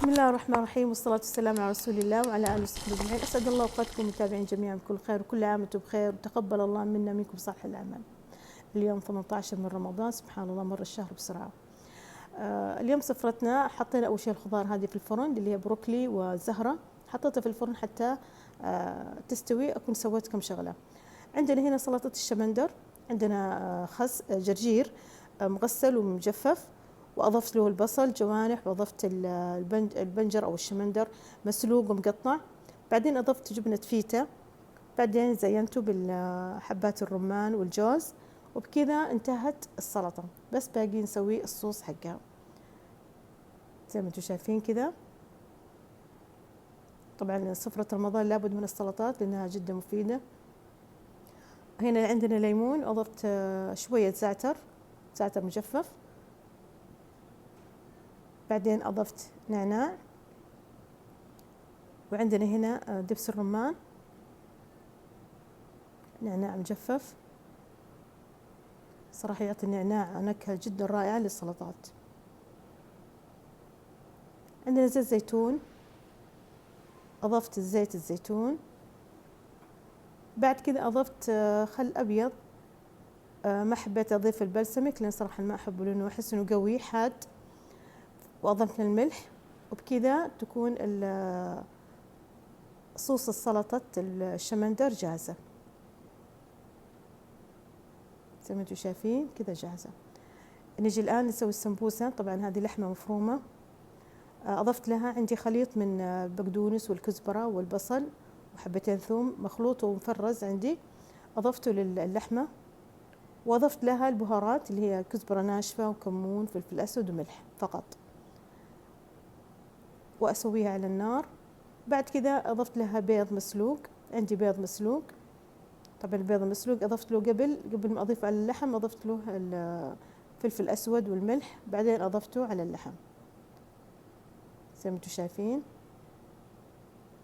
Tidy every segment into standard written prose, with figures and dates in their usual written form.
بسم الله الرحمن الرحيم، والصلاة والسلام على رسول الله وعلى آله وصحبه أجمعين. أسعد الله أوقاتكم متابعين جميعا بكل خير، وكل عام وأنتم بخير، وتقبل الله منا منكم صالح الأعمال. اليوم 18 من رمضان، سبحان الله مر الشهر بسرعة. اليوم سفرتنا حطينا أول شيء الخضار هذه في الفرن اللي هي بروكلي وزهرة، حطيتها في الفرن حتى تستوي. أكون سويت كم شغلة. عندنا هنا سلطة الشمندر، عندنا خس جرجير مغسل ومجفف، وأضفت له البصل جوانح، وأضفت البنجر أو الشمندر مسلوق ومقطع. بعدين أضفت جبنة فيتا، بعدين زينته بالحبات الرمان والجوز، وبكذا انتهت السلطة. بس باقي نسوي الصوص حقها زي ما انتم شايفين كذا. طبعا سفرة رمضان لابد من السلطات لأنها جدا مفيدة. هنا عندنا ليمون، أضفت شوية زعتر مجفف، بعدين أضفت نعناع، وعندنا هنا دبس الرمان، نعناع مجفف. صراحة يعطي النعناع نكهة جدا رائعة للسلطات. عندنا زيت زيتون، أضفت زيت الزيتون. بعد كذا أضفت خل أبيض، ما حبيت أضيف البلسمك لأن صراحة ما أحبه لأنه أحس إنه قوي حاد. وأضفنا الملح، وبكذا تكون صوص السلطة الشمندر جاهزة زي ما انتم شايفين كذا جاهزة. نجي الآن نسوي السمبوسة. طبعا هذه لحمة مفرومة، أضفت لها عندي خليط من بقدونس والكزبرة والبصل وحبتين ثوم مخلوط ومفرز عندي، أضفته للحمة، وأضفت لها البهارات اللي هي كزبرة ناشفة وكمون فلفل أسود وملح فقط، وأسويها على النار. بعد كذا أضفت لها بيض مسلوق، عندي بيض مسلوق. طبعا البيض المسلوق أضفت له قبل ما أضيف على اللحم، أضفت له الفلفل الأسود والملح، بعدين أضفته على اللحم زي ما انتم شايفين.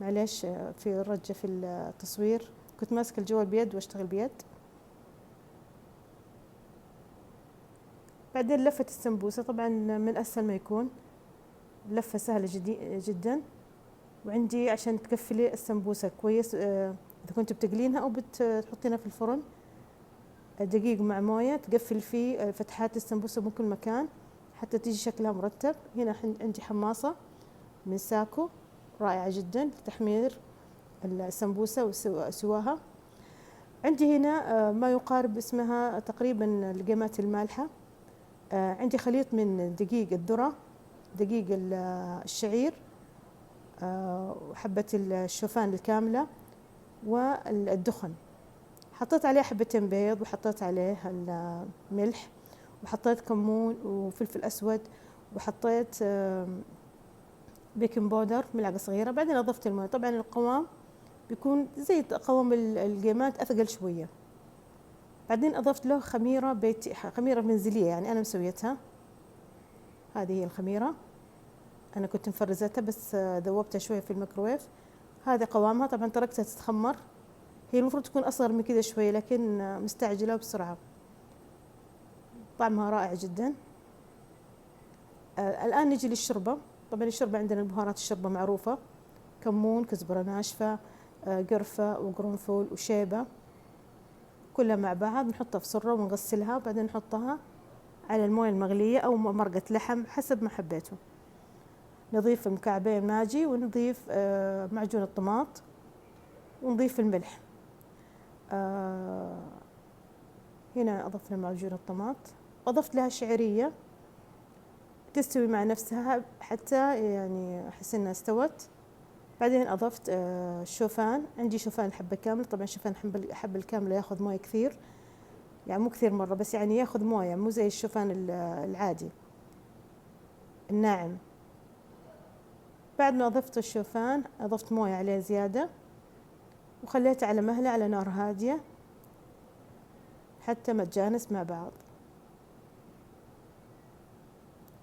معليش في رجة في التصوير، كنت ماسكة الجوال بيد واشتغل بيد. بعدين لفة السمبوسة، طبعا من أسهل ما يكون، لفة سهلة جدا. وعندي عشان تقفلي السمبوسة كويس، إذا كنت بتقلينها أو بتحطينها في الفرن، دقيق مع موية تقفل فيه فتحات السمبوسة من كل مكان حتى تيجي شكلها مرتب. هنا عندي حماصة من ساكو رائعة جدا لتحمير السمبوسة وسواها. عندي هنا ما يقارب اسمها تقريبا القيمات المالحة. عندي خليط من دقيق الذرة، دقيق الشعير، وحبة الشوفان الكاملة، والدخن. حطيت عليه حبتين بيض، وحطيت عليه الملح، وحطيت كمون وفلفل أسود، وحطيت بيكنج باودر ملعقة صغيرة. بعدين أضفت الماء. طبعا القوام بيكون زي قوام القيمات أثقل شوية. بعدين أضفت له خميرة خميرة منزلية، يعني أنا مسويتها. هذه هي الخميرة، أنا كنت مفرزتها بس ذوبتها شوية في الميكروويف. هذا قوامها. طبعا تركتها تتخمر، هي المفروض تكون أصغر من كذا شوية لكن مستعجلة بسرعة. طعمها رائع جدا. الآن نجي للشوربة. طبعا الشوربة عندنا البهارات الشوربة معروفة، كمون، كزبرة ناشفة، قرفة وقرنفل وشيبة، كلها مع بعض نحطها في صرة ونغسلها، وبعدين نحطها على الموية المغلية أو مرقة لحم حسب ما حبيته. نضيف مكعبين ماجي، ونضيف معجون الطماط، ونضيف الملح. هنا أضفنا معجون الطماط، أضفت لها شعرية تستوي مع نفسها حتى يعني أحس إنها استوت. بعدين أضفت الشوفان، عندي شوفان الحبة كاملة. طبعا شوفان الحبة الكاملة ياخذ موية كثير، يعني مو كثير مرة بس يعني ياخذ موية، مو زي الشوفان العادي الناعم. بعد ما أضفت الشوفان أضفت موية عليه زيادة، وخليته على مهله على نار هادية حتى ما تجانس مع بعض.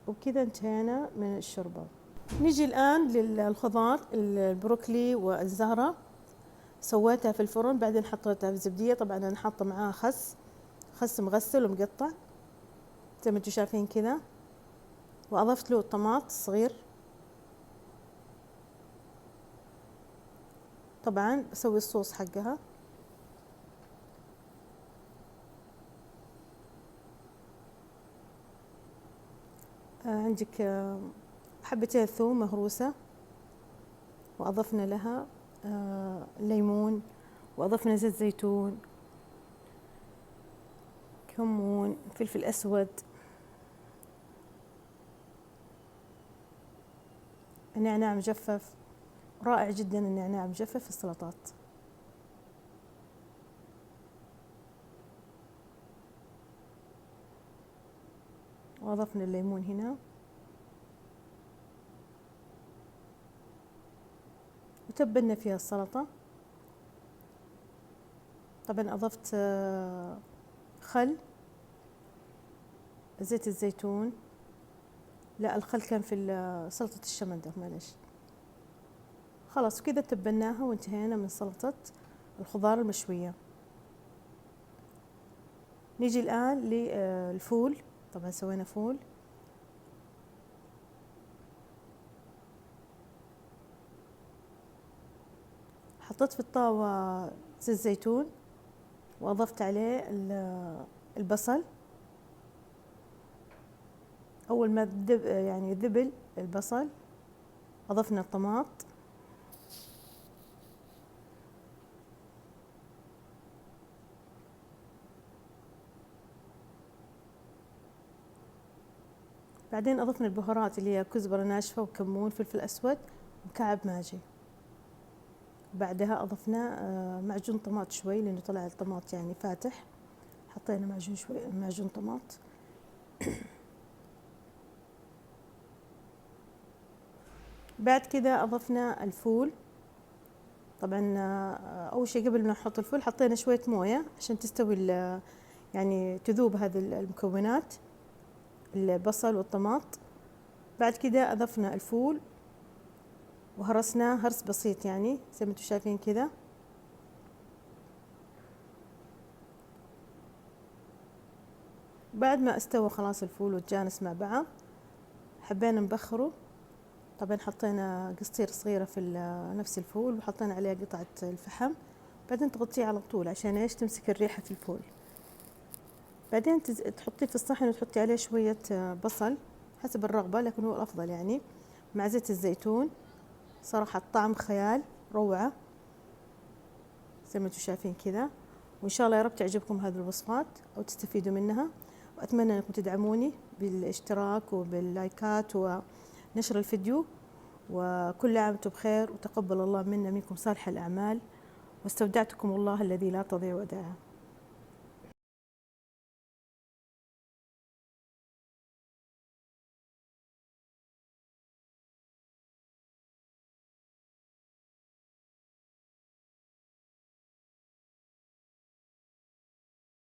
وبكذا انتهينا من الشوربة. نيجي الآن للخضار، البروكلي والزهرة سويتها في الفرن، بعدين حطيتها في زبدية. طبعا أنا حاطة معاها خس مغسل ومقطع زي ما انتم شايفين كذا، وأضفت له الطماط الصغير طبعا بسوي الصوص حقها. عندك حبتين ثوم مهروسة، وأضفنا لها ليمون، وأضفنا زيت زيتون، كمون، فلفل أسود، نعناع مجفف. رائع جدا النعناع مجفف في السلطات. وأضفنا الليمون هنا، وتبلنا فيها السلطة. طبعا أضفت خل، زيت الزيتون، لا الخل كان في سلطة الشمندر معلش. خلاص كذا تبلناها وانتهينا من سلطة الخضار المشوية. نيجي الآن للفول. طبعا سوينا فول. حطيت في الطاوة زيت زيتون، وأضفت عليه البصل. أول ما يعني ذبل البصل أضفنا الطماط، بعدين أضفنا البهارات اللي هي كزبرة ناشفة وكمون، فلفل أسود، ومكعب ماجي. بعدها أضفنا معجون طماط شوي، لأنه طلع الطماط يعني فاتح، حطينا معجون شوي، معجون طماط. بعد كذا أضفنا الفول. طبعا أول شيء قبل ما نحط الفول حطينا شوية موية عشان تستوي يعني تذوب هذه المكونات، البصل والطماط. بعد كذا أضفنا الفول وهرسناه هرس بسيط، يعني زي ما انتم شايفين كذا. بعد ما استوى خلاص الفول وتجانس مع بعض، حبينا نبخره. طبعا حطينا قصير صغيرة في نفس الفول، وحطينا عليه قطعة الفحم. بعدين تغطيه على طول عشان ايش؟ تمسك الريحة في الفول. بعدين تحطيه في الصحن وتحطي عليه شوية بصل حسب الرغبة، لكن هو الأفضل يعني، مع زيت الزيتون. صراحة الطعم خيال، روعة زي ما انتم شايفين كذا. وإن شاء الله يا رب تعجبكم هذه الوصفات أو تستفيدوا منها، وأتمنى أنكم تدعموني بالاشتراك وباللايكات ونشر الفيديو. وكل عام وانتم بخير، وتقبل الله منا منكم صالح الأعمال، واستودعتكم الله الذي لا تضيع ودائعه.